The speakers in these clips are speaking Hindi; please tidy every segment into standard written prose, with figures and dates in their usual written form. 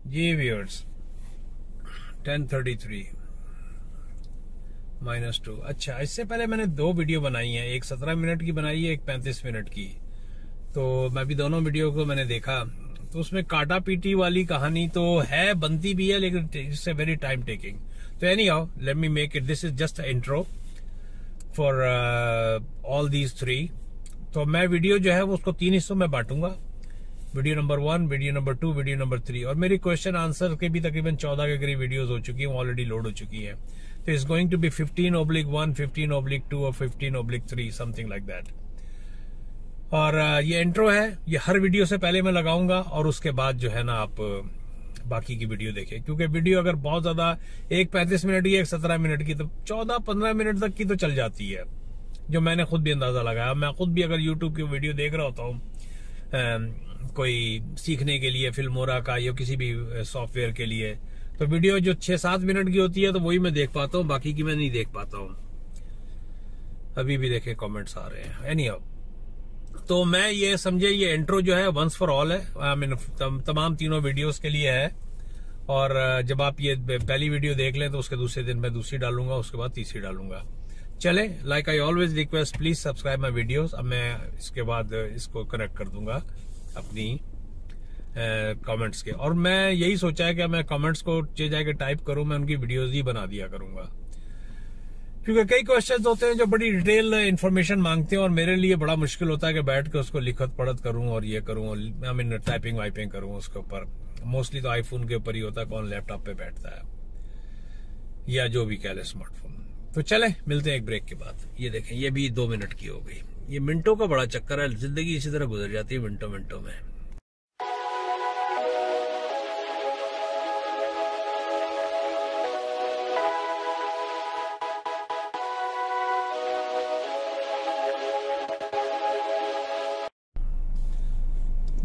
जी व्यूअर्स 10:33 -2। अच्छा, इससे पहले मैंने दो वीडियो बनाई हैं, एक 17 मिनट की बनाई है, एक 35 मिनट की। तो मैं भी दोनों वीडियो को मैंने देखा, तो उसमें काटा पीटी वाली कहानी तो है, बनती भी है, लेकिन it's a very time taking. तो anyhow, let me make it, this is just intro for all these three. तो मैं वीडियो जो है वो उसको 3 हिस्सों में बांटूंगा, video number 1, video number 2, video number 3। और मेरी क्वेश्चन आंसर के भी तकरीबन 14 के करीब वीडियोस हो चुकी हैं, ऑलरेडी लोड हो चुकी हैं। तो इट्स गोइंग टू बी 15/1, 15/2 और 15/3, समथिंग लाइक दैट। और ये इंट्रो है, ये हर वीडियो से पहले मैं लगाऊंगा, और उसके बाद जो है ना आप बाकी की वीडियो देखें, क्योंकि वीडियो अगर बहुत ज्यादा, एक 35 मिनट की, एक 17 मिनट की, तो 14-15 मिनट तक की तो चल जाती है, जो मैंने खुद भी अंदाजा लगाया। मैं खुद भी अगर यूट्यूब की वीडियो देख रहा होता हूँ कोई सीखने के लिए, फिल्मोरा का या किसी भी सॉफ्टवेयर के लिए, तो वीडियो जो 6-7 मिनट की होती है तो वही मैं देख पाता हूँ, बाकी की मैं नहीं देख पाता हूँ। अभी भी देखे कमेंट्स आ रहे हैं। एनी हाउ, तो मैं ये समझे, ये इंट्रो जो है वंस फॉर ऑल है, आई मीन तमाम तीनों वीडियोस के लिए है। और जब आप ये पहली वीडियो देख लें तो उसके दूसरे दिन मैं दूसरी डालूंगा, उसके बाद तीसरी डालूंगा। चले, like I always request, please subscribe my videos. अब मैं इसके बाद इसको कनेक्ट कर दूंगा अपनी कमेंट्स के। और मैं यही सोचा है कि मैं कमेंट्स को जाके टाइप करूं, मैं उनकी वीडियोस ही बना दिया करूंगा, क्योंकि कई क्वेश्चंस होते हैं जो बड़ी डिटेल इंफॉर्मेशन मांगते हैं, और मेरे लिए बड़ा मुश्किल होता है कि बैठ के उसको लिखत पढ़त करूं और ये करूं, आई मीन टाइपिंग वाइपिंग करूं उसके ऊपर। मोस्टली तो आईफोन के ऊपर ही होता है, कौन लैपटॉप पे बैठता है, या जो भी कह ले स्मार्टफोन। तो चले, मिलते हैं एक ब्रेक के बाद। ये देखें, ये भी 2 मिनट की हो गई। ये मिनटों का बड़ा चक्कर है, जिंदगी इसी तरह गुजर जाती है, मिनटों मिनटों में।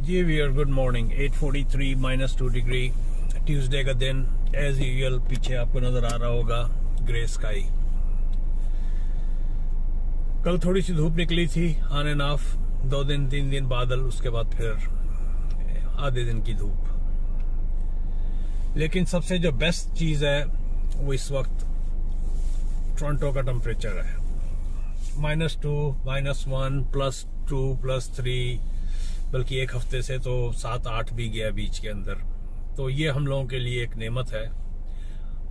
जी वीयर, गुड मॉर्निंग। 8:43 -2 डिग्री, ट्यूसडे का दिन, एज यूजुअल। पीछे आपको नजर आ रहा होगा ग्रे स्काई। कल थोड़ी सी धूप निकली थी, ऑन एंड ऑफ, 2 दिन 3 दिन बादल, उसके बाद फिर आधे दिन की धूप। लेकिन सबसे जो बेस्ट चीज है वो इस वक्त टोरंटो का टेम्परेचर है। -2, -1, +2, +3, बल्कि एक हफ्ते से तो 7-8 भी गया बीच के अंदर। तो ये हम लोगों के लिए एक नेमत है।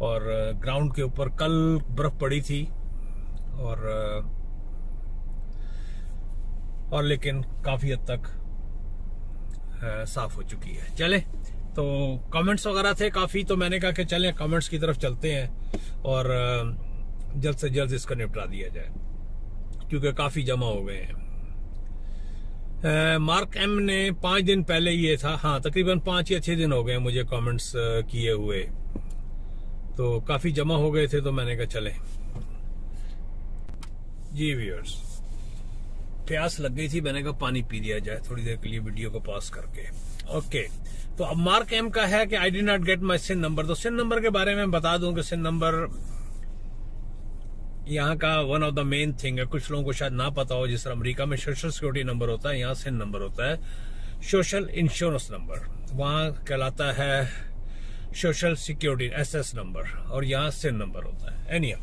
और ग्राउंड के ऊपर कल बर्फ पड़ी थी, और लेकिन काफी हद तक साफ हो चुकी है। चले, तो कमेंट्स वगैरह थे काफी, तो मैंने कहा कि चलें कमेंट्स की तरफ चलते हैं और जल्द से जल्द इसका निपटा दिया जाए, क्योंकि काफी जमा हो गए हैं। मार्क एम ने 5 दिन पहले ये था, हाँ तकरीबन 5 या 6 दिन हो गए मुझे कमेंट्स किए हुए, तो काफी जमा हो गए थे, तो मैंने कहा चले। जी व्यूअर्स, प्यास लग गई थी, मैंने कहा पानी पी दिया जाए थोड़ी देर के लिए वीडियो को पॉज करके। ओके, तो अब मार्क एम का है कि I did not get my SIN number. तो सिन नंबर के बारे में बता दूं कि सिन नंबर यहाँ का one of the main thing है। कुछ लोगों को शायद ना पता हो, जिस तरह अमेरिका में सोशल सिक्योरिटी नंबर होता है, यहाँ सिन नंबर होता है सोशल इंश्योरेंस नंबर, वहां कहलाता है सोशल सिक्योरिटी SS नंबर, और यहाँ सिन नंबर होता है। एनी हाउ,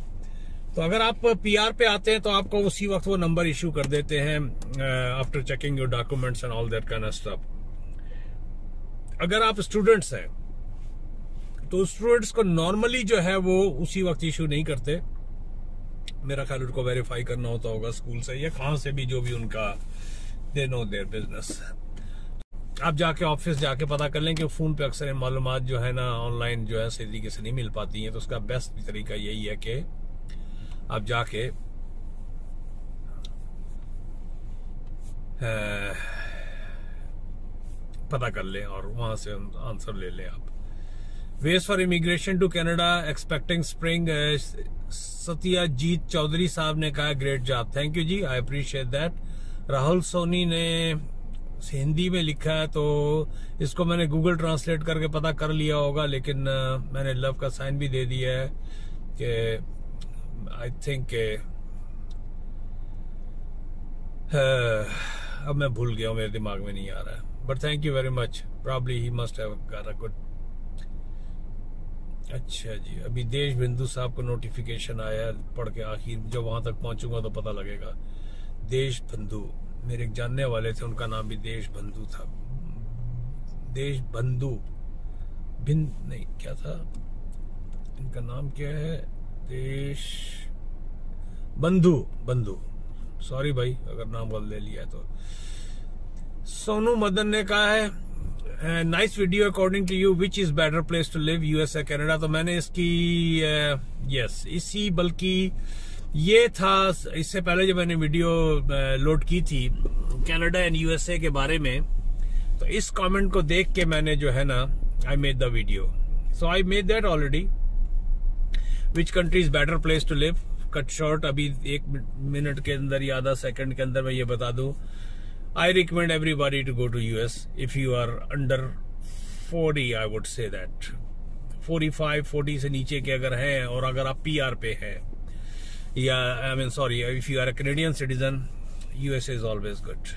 तो अगर आप PR पे आते हैं तो आपको उसी वक्त वो नंबर इश्यू कर देते हैं, after checking your documents and all that kind of stuff. अगर आप स्टूडेंट्स हैं तो स्टूडेंट्स को नॉर्मली जो है वो उसी वक्त इश्यू नहीं करते। मेरा ख्याल उनको वेरीफाई करना होता होगा स्कूल से या कहां से भी, जो भी उनका, दे नो देयर बिजनेस। आप जाके ऑफिस जाके पता कर लें कि फोन पे अक्सर मालूमात जो है ना ऑनलाइन जो है सही तरीके से नहीं मिल पाती हैं, तो उसका बेस्ट तरीका यही है कि आप जाके पता कर लें और वहां से आंसर ले लें आप। Ways for immigration to Canada expecting spring, Satyajit Chaudhary साहब ने कहा great job, thank you ji, I appreciate that. Rahul Soni ने हिंदी में लिखा है, तो इसको मैंने गूगल ट्रांसलेट करके पता कर लिया होगा, लेकिन मैंने लव का साइन भी दे दिया है कि आई थिंक अब मैं भूल गया हूं, मेरे दिमाग में नहीं आ रहा है, but thank you very much, probably he must have got a good अच्छा जी, अभी देश बंधु साहब को नोटिफिकेशन आया, पढ़ के आखिर जब वहां तक पहुंचूंगा तो पता लगेगा। देश बंधु, मेरे एक जानने वाले थे, उनका नाम भी देश बंधु था। देश बंधु नहीं, क्या था इनका नाम, क्या है, देश बंधु। सॉरी भाई अगर नाम गलत ले लिया है तो। सोनू मदन ने कहा है nice video, according to you which is better place to live, USA Canada. तो मैंने इसकी बल्कि ये था इससे पहले जब मैंने वीडियो लोड की थी कनाडा एंड यूएसए के बारे में, तो इस कमेंट को देख के मैंने जो है ना I made the video. So I made that already. Which country is better place to live, cut short, अभी 1 मिनट के अंदर या आधा सेकंड के अंदर मैं ये बता दूं। I recommend everybody to go to US if you are under 40, I would say that 45-40 से नीचे के अगर हैं, और अगर आप PR पे हैं, या if you are a Canadian citizen, USA is always good।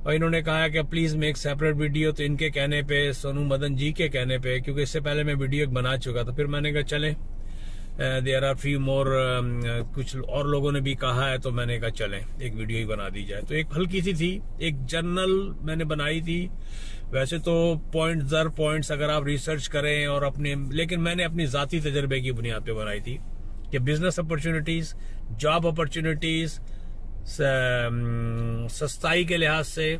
और इन्होंने कहा कि प्लीज मेक सेपरेट वीडियो, तो इनके कहने पे, सोनू मदन जी के कहने पे, क्योंकि इससे पहले मैं वीडियो बना चुका था, फिर मैंने कहा चलें देयर आर फ्यू मोर, कुछ और लोगों ने भी कहा है, तो मैंने कहा चलें एक वीडियो ही बना दी जाए। तो एक हल्की सी थी, एक जर्नल मैंने बनाई थी। वैसे तो पॉइंट्स अगर आप रिसर्च करें और अपने, लेकिन मैंने अपनी जाती तजर्बे की बुनियाद पे बनाई थी कि बिजनेस अपॉर्चुनिटीज, जॉब अपॉर्चुनिटीज, सस्ताई के लिहाज से,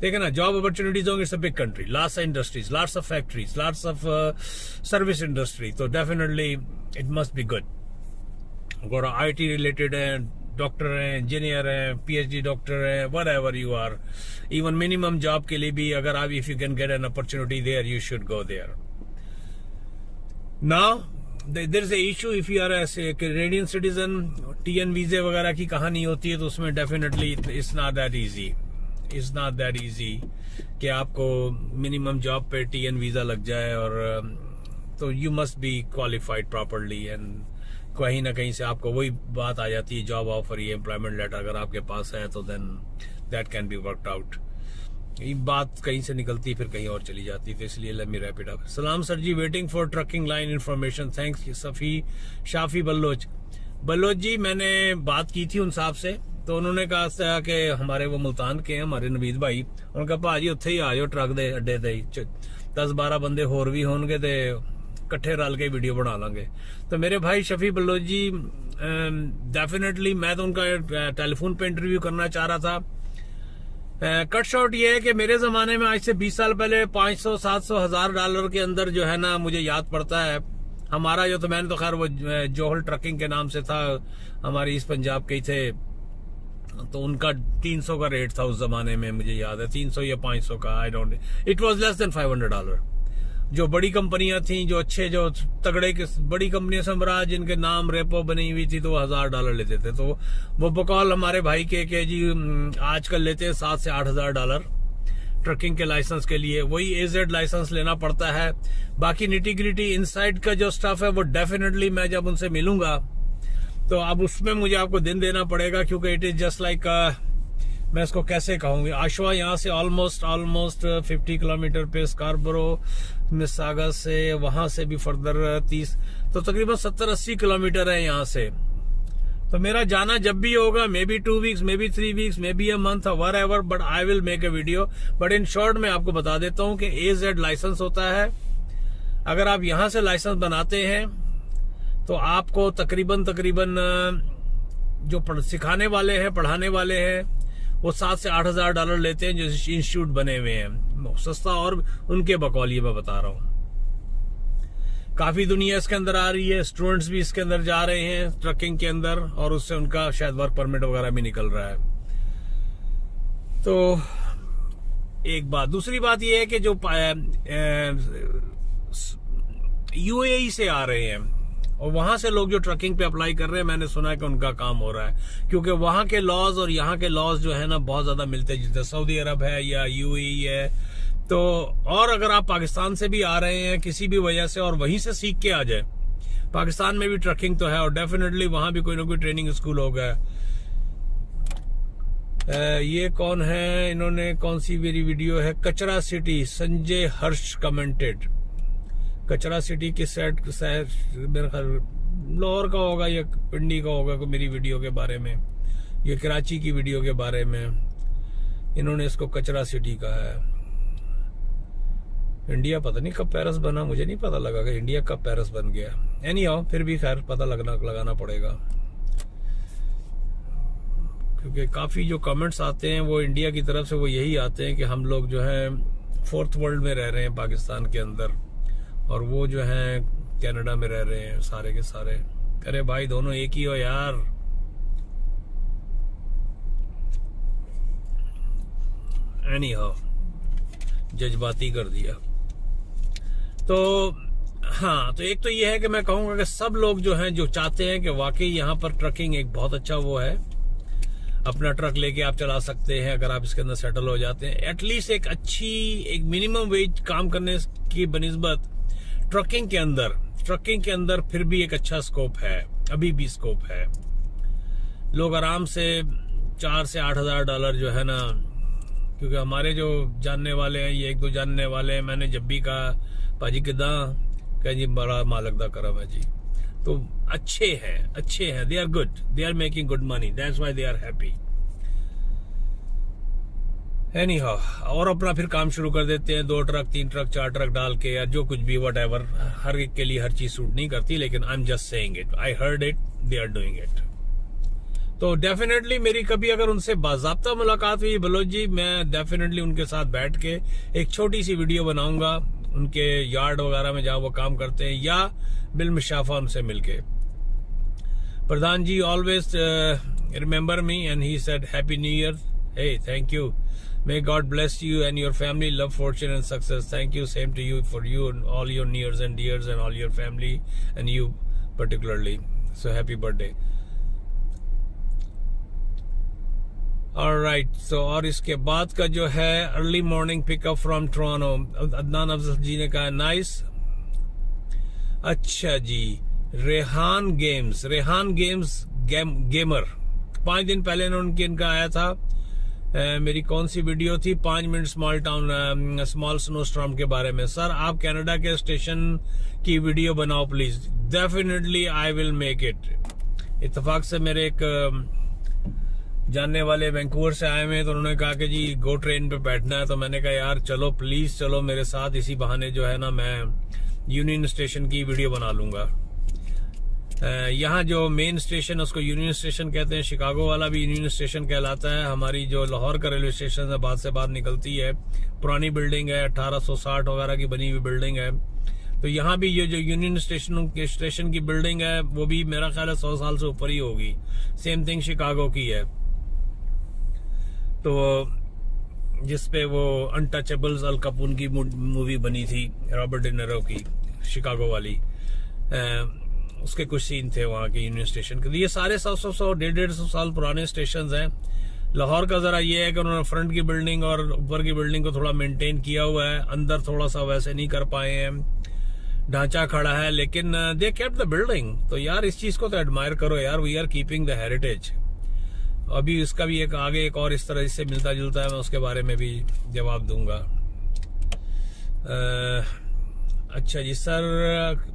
देखिए ना, जॉब अपॉर्चुनिटीज होंगे, it's a big country, lots of industries, lots of factories, lots of service industry, तो definitely it must be good. अगर आईटी रिलेटेड है, डॉक्टर हैं, इंजीनियर हैं, पीएचडी डॉक्टर हैं, whatever you are, even minimum job के लिए भी अगर आप, if you can get an opportunity there, you should go there. Now there is a issue, if you are a Canadian citizen, TN visa वगैरह की कहानी होती है, तो उसमें definitely it's not that easy कि आपको मिनिमम जॉब पे टीएन वीजा लग जाए, और तो you must be qualified properly, and कहीं ना कहीं से आपको वही बात आ जाती है, जॉब ऑफर, ये एम्प्लॉयमेंट लेटर अगर आपके पास है तो then that can be worked out. ये बात कहीं से निकलती फिर कहीं और चली जाती, तो इसलिए let me wrap it up. सलाम sir ji, waiting for trucking line information, thanks. Shafi Baloch ji, मैंने बात की थी उन साहब से, तो उन्होंने कहा था कि हमारे वो मुल्तान के हैं, हमारे नवीद भाई, उनका भाजी उत्थे ही आ जाओ ट्रक दे अड्डे ते, 10-12 बंदे होर भी होंगे तो कट्ठे रल के वीडियो बना लांगे। तो मेरे भाई शफी बल्लोच जी, डेफिनेटली मैं तो उनका टेलीफोन पे इंटरव्यू करना चाह रहा था। कट शॉर्ट ये है कि मेरे जमाने में आज से 20 साल पहले 500, 700, $1000 के अंदर जो है ना, मुझे याद पड़ता है हमारा जो, तो मैंने तो खैर वो जोहल ट्रकिंग के नाम से था, हमारी इस पंजाब के ही थे, तो उनका 300 का रेट था उस जमाने में, मुझे याद है 300 या 500 का, I don't, it was less than $500। जो बड़ी कंपनियां थी, जो अच्छे, जो तगड़े बड़ी कंपनियां सम्राट, जिनके नाम रेपो बनी हुई थी, तो वो $1000 लेते थे। तो वो बकौल हमारे भाई के जी आजकल लेते हैं $7 से $8000 ट्रकिंग के लाइसेंस के लिए। वही एजेड लाइसेंस लेना पड़ता है। बाकी निटी ग्रिटी इनसाइड का जो स्टफ है वो डेफिनेटली मैं जब उनसे मिलूंगा तो अब उसमें मुझे आपको दिन देना पड़ेगा, क्योंकि इट इज जस्ट लाइक, मैं इसको कैसे कहूंगी, आशवा यहाँ से ऑलमोस्ट 50 किलोमीटर पे, स्कार्बरो मिसागा से, वहां से भी फर्दर 30, तो तकरीबन 70-80 किलोमीटर है यहाँ से। तो मेरा जाना जब भी होगा, may be 2 weeks, may be 3 weeks, may be a month, whatever, but I will make A video. But in short मैं आपको बता देता हूँ कि AZ लाइसेंस होता है। अगर आप यहाँ से लाइसेंस बनाते हैं तो आपको तकरीबन जो सिखाने वाले हैं, पढ़ाने वाले हैं, वो $7 से $8000 लेते हैं, जो इंस्टीट्यूट बने हुए हैं, सस्ता। और उनके बकौल ये मैं बता रहा हूँ, काफी दुनिया इसके अंदर आ रही है, स्टूडेंट्स भी इसके अंदर जा रहे हैं ट्रकिंग के अंदर, और उससे उनका शायद वर्क परमिट वगैरह भी निकल रहा है। तो एक बात, दूसरी बात यह है कि जो UAE से आ रहे हैं और वहां से लोग जो ट्रकिंग पे अप्लाई कर रहे हैं, मैंने सुना है कि उनका काम हो रहा है, क्योंकि वहां के लॉज और यहाँ के लॉज जो है ना बहुत ज्यादा मिलते जुलते। सऊदी अरब है या UAE है, तो और अगर आप पाकिस्तान से भी आ रहे हैं किसी भी वजह से और वहीं से सीख के आ जाए, पाकिस्तान में भी ट्रकिंग तो है और डेफिनेटली वहां भी कोई ना कोई ट्रेनिंग स्कूल होगा। ये कौन है, इन्होंने कौन सी मेरी वीडियो है? कचरा सिटी, संजय हर्ष कमेंटेड। कचरा सिटी किस साइड, मेरे ख्याल लाहौर का होगा या पिंडी का होगा मेरी वीडियो के बारे में, ये कराची की वीडियो के बारे में इन्होंने इसको कचरा सिटी कहा है। इंडिया पता नहीं कब पेरिस बना, मुझे नहीं पता लगा कि इंडिया कब पेरिस बन गया। एनीहाउ फिर भी खैर पता लगाना पड़ेगा, क्योंकि काफी जो कमेंट्स आते हैं वो इंडिया की तरफ से वो यही आते हैं कि हम लोग जो है 4th वर्ल्ड में रह रहे हैं पाकिस्तान के अंदर, और वो जो है कनाडा में रह रहे हैं सारे के सारे। अरे भाई दोनों एक ही हो यार। एनीहाउ जज्बाती कर दिया। तो हाँ, तो एक तो ये है कि मैं कहूंगा कि सब लोग जो हैं जो चाहते हैं कि वाकई यहाँ पर ट्रकिंग एक बहुत अच्छा वो है, अपना ट्रक लेके आप चला सकते हैं अगर आप इसके अंदर सेटल हो जाते हैं। एटलीस्ट एक अच्छी एक मिनिमम वेज काम करने की बनिस्बत ट्रकिंग के अंदर फिर भी एक अच्छा स्कोप है, अभी भी स्कोप है। लोग आराम से 4 से 8 हज़ार डॉलर जो है ना, क्योंकि हमारे जो जानने वाले हैं, ये 1-2 जानने वाले हैं, मैंने जब भी कहा पाजी किदा कह जी बड़ा मालक दा करम है जी, तो अच्छे हैं, they are good, they are making good money, that's why they are happy. Anyhow, और अपना फिर काम शुरू कर देते हैं, 2 ट्रक 3 ट्रक 4 ट्रक डाल के, या जो कुछ भी व्हाटएवर। हर एक के लिए हर चीज सूट नहीं करती, लेकिन I am just saying it, I heard it, they are doing it. तो डेफिनेटली मेरी कभी अगर उनसे बाज़ाब्ता मुलाकात हुई बलोच जी, मैं डेफिनेटली उनके साथ बैठ के एक छोटी सी वीडियो बनाऊंगा उनके यार्ड वगैरह में जहां वो काम करते हैं, या बिल मुशाफा उनसे मिलके। Pradhan ji always remember me and he said happy new year. Hey thank you, may God bless you and your family, love, fortune and success. Thank you, same to you, for you and all your nears and dears and all your family and you particularly. So happy birthday. Alright, so और इसके बाद का जो है early morning pickup from Toronto, Adnan Afzal जी ने कहा नाइस। अच्छा जी, रेहान गेम्स गेमर 5 दिन पहले इनका आया था। मेरी कौन सी वीडियो थी, 5 मिनट स्मॉल स्नोस्टॉर्म के बारे में। सर आप कनाडा के स्टेशन की वीडियो बनाओ please. Definitely I will make it. इत्तेफाक से मेरे एक जानने वाले वैंकूवर से आए हुए हैं, तो उन्होंने कहा कि जी गो ट्रेन पे बैठना है, तो मैंने कहा यार चलो प्लीज चलो मेरे साथ, इसी बहाने जो है ना मैं यूनियन स्टेशन की वीडियो बना लूंगा। यहाँ जो मेन स्टेशन उसको यूनियन स्टेशन कहते हैं, शिकागो वाला भी यूनियन स्टेशन कहलाता है। हमारी जो लाहौर का रेलवे स्टेशन है बाद से बात निकलती है, पुरानी बिल्डिंग है, 1860 वगैरह की बनी हुई बिल्डिंग है। तो यहाँ भी ये जो यूनियन स्टेशन की बिल्डिंग है वो भी मेरा ख्याल है 100 साल से ऊपर ही होगी। सेम थिंग शिकागो की है, तो जिसपे वो अनटचेबल्स अल कपून की मूवी बनी थी रॉबर्ट डी नीरो की, शिकागो वाली, उसके कुछ सीन थे वहां के यूनियन स्टेशन के। ये सारे 100-150 साल पुराने स्टेशन हैं। लाहौर का जरा ये है कि उन्होंने फ्रंट की बिल्डिंग और ऊपर की बिल्डिंग को थोड़ा मेंटेन किया हुआ है, अंदर थोड़ा सा वैसे नहीं कर पाए हैं, ढांचा खड़ा है, लेकिन दे केप्ट द बिल्डिंग। तो यार इस चीज को तो एडमायर करो यार, we are keeping the heritage. अभी इसका भी एक आगे एक और इस तरह से मिलता जुलता है, मैं उसके बारे में भी जवाब दूंगा। अच्छा जी सर,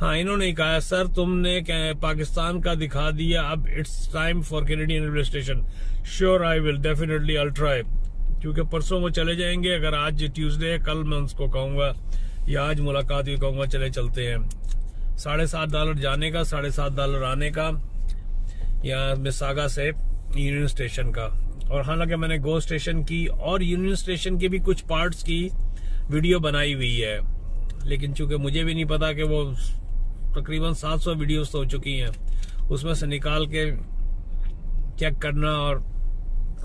हाँ इन्होंने कहा सर तुमने पाकिस्तान का दिखा दिया, अब it's time for Canadian railway station. Sure I will, definitely I will try, क्योंकि परसों वो चले जाएंगे। अगर आज ट्यूसडे है, कल मैं उसको कहूंगा या आज मुलाकात हुई कहूंगा चले चलते हैं। $7.5 जाने का, $7.5 आने का, या मिसागा से यूनियन स्टेशन का। और हालांकि मैंने गो स्टेशन की और यूनियन स्टेशन के भी कुछ पार्ट्स की वीडियो बनाई हुई है, लेकिन चूंकि मुझे भी नहीं पता कि वो तकरीबन 700 वीडियोस तो हो चुकी हैं, उसमें से निकाल के चेक करना और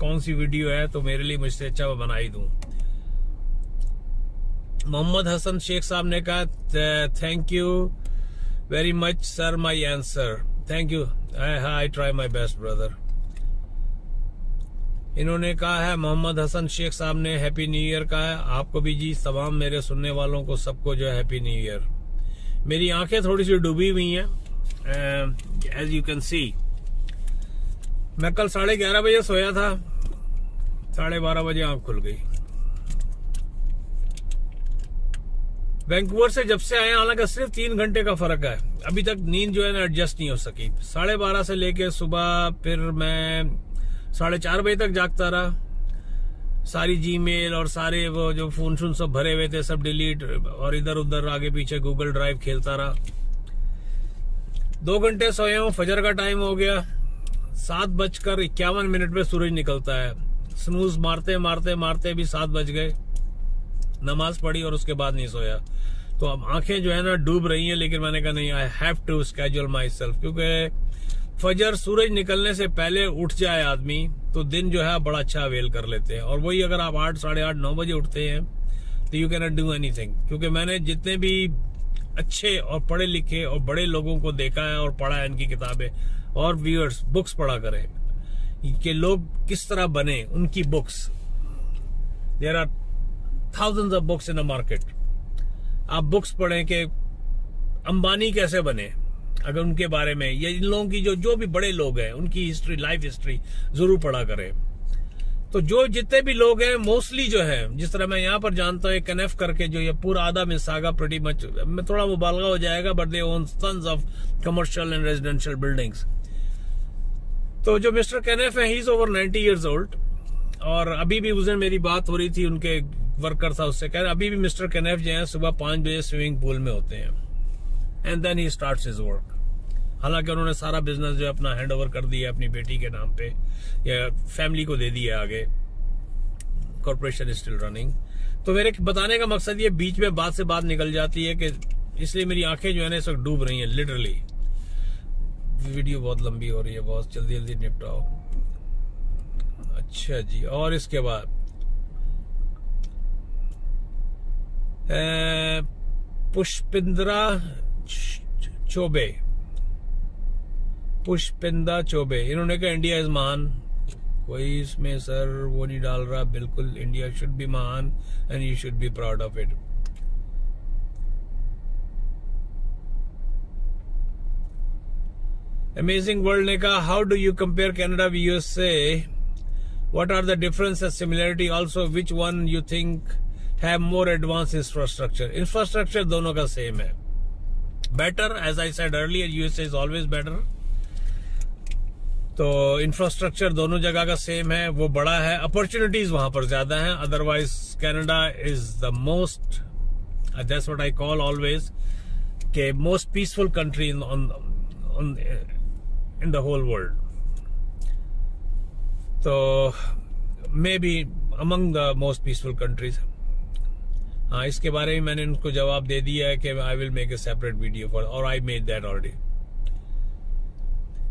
कौन सी वीडियो है तो मेरे लिए मुझसे अच्छा मैं बना ही दूं। मोहम्मद हसन शेख साहब ने कहा thank you very much sir my answer, thank you, I try my best brother. इन्होंने कहा है मोहम्मद हसन शेख साहब ने हैप्पी न्यू ईयर कहा है आपको भी जी, तमाम मेरे सुनने वालों को सबको जो है हैप्पी न्यू ईयर। मेरी आंखें थोड़ी सी डूबी हुई हैं एज यू कैन सी मैं कल 11:30 बजे सोया था, 12:30 बजे आंख खुल गई। वैंकूवर से जब से आए, हालांकि सिर्फ 3 घंटे का फर्क है, अभी तक नींद जो है ना एडजस्ट नहीं हो सकी। 12:30 से लेके सुबह फिर मैं 4:30 बजे तक जागता रहा। सारी जीमेल और सारे वो जो फोन शोन सब भरे हुए थे सब डिलीट, और इधर उधर आगे पीछे गूगल ड्राइव खेलता रहा। 2 घंटे सोया हूँ, फजर का टाइम हो गया। 7:51 पे सूरज निकलता है। स्नूज मारते मारते मारते भी 7 बज गए। नमाज पढ़ी और उसके बाद नहीं सोया। तो अब आंखें जो है ना डूब रही हैं, लेकिन मैंने कहा नहीं, I have to schedule myself, क्योंकि फजर सूरज निकलने से पहले उठ जाए आदमी तो दिन जो है बड़ा अच्छा अवेल कर लेते हैं। और वही अगर आप 8, 8:30, 9 बजे उठते हैं तो you can not do anything. क्योंकि मैंने जितने भी अच्छे और पढ़े लिखे और बड़े लोगों को देखा है और पढ़ा है इनकी किताबें, और व्यूअर्स बुक्स पढ़ा करें कि लोग किस तरह बने, उनकी books. There are thousands of books in the market. आप बुक्स पढ़ें कि अंबानी कैसे बने, अगर उनके बारे में, या इन लोगों की जो भी बड़े लोग हैं उनकी हिस्ट्री, लाइफ हिस्ट्री जरूर पढ़ा करें। तो जो जितने भी लोग हैं मोस्टली जो है, जिस तरह मैं यहाँ पर जानता हूँ कनेफ करके, जो ये पूरा आधा मिसागा प्रीटी मच, में थोड़ा मुबालगा हो जाएगा, but they own tons of commercial and residential buildings. तो जो मिस्टर कनेफ है, he is over 90 years old. और अभी भी उस दिन मेरी बात हो रही थी, उनके वर्कर था, उससे कह रहे अभी भी मिस्टर कनेफ जो है सुबह 5 बजे स्विमिंग पूल में होते हैं, and then he starts his work. हालांकि उन्होंने सारा बिजनेस जो अपना हैंड ओवर कर दिया अपनी बेटी के नाम पे, या फैमिली को दे दिया आगे। Corporation is still running. तो मेरे बताने का मकसद ये, बीच में बात से बात निकल जाती है कि इसलिए मेरी आंखें जो है ना इस वक्त डूब रही हैं लिटरली। वीडियो बहुत लंबी हो रही है, बहुत जल्दी जल्दी निपटाओ। अच्छा जी, और इसके बाद पुष्पिंदा चौबे, इन्होंने कहा इंडिया इज महान। कोई इसमें सर वो नहीं डाल रहा, बिल्कुल India should be mahan and you should be proud of it. Amazing world ने कहा how do you compare Canada with USA, what are the difference and similarity, also which one you think have more advance infrastructure. Infrastructure दोनों का सेम है, better, as I said earlier, USA is always better. तो इंफ्रास्ट्रक्चर दोनों जगह का सेम है, वो बड़ा है, अपॉर्चुनिटीज वहां पर ज्यादा हैं। Otherwise Canada is the most, that's what I call always, के most peaceful country in the whole world. तो maybe among the most peaceful countries. हाँ, इसके बारे में मैंने उनको जवाब दे दिया है कि I will make a separate video for, और I made that already.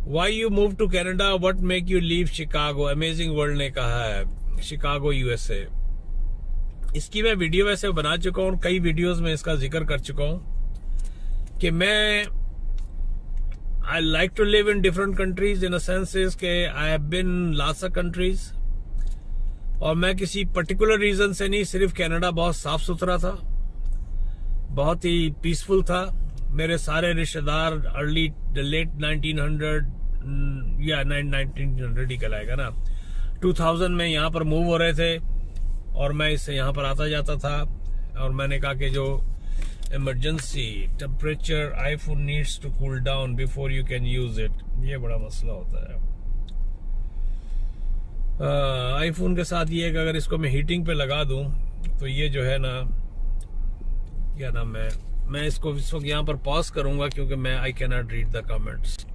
Why you moved to Canada? What make you leave Chicago? Amazing World ने कहा है शिकागो USA। इसकी मैं वीडियो वैसे बना चुका हूँ, कई वीडियोस में इसका जिक्र कर चुका हूँ कि मैं I like to live in different countries in a sense is कि I have been lots of countries, और मैं किसी पर्टिकुलर रीजन से नहीं, सिर्फ कनाडा बहुत साफ सुथरा था, बहुत ही पीसफुल था। मेरे सारे रिश्तेदार अर्ली लेट 1900 या 1900 ही कहलाएगा ना, 2000 में यहाँ पर मूव हो रहे थे, और मैं इससे यहाँ पर आता जाता था। और मैंने कहा कि जो emergency temperature iPhone needs to cool down before you can use it, ये बड़ा मसला होता है आईफोन के साथ। ये कि अगर इसको मैं हीटिंग पे लगा दूं तो ये जो है ना, क्या नाम है, मैं इसको इस वक्त यहाँ पर पॉज करूंगा क्योंकि मैं I can not read the comments.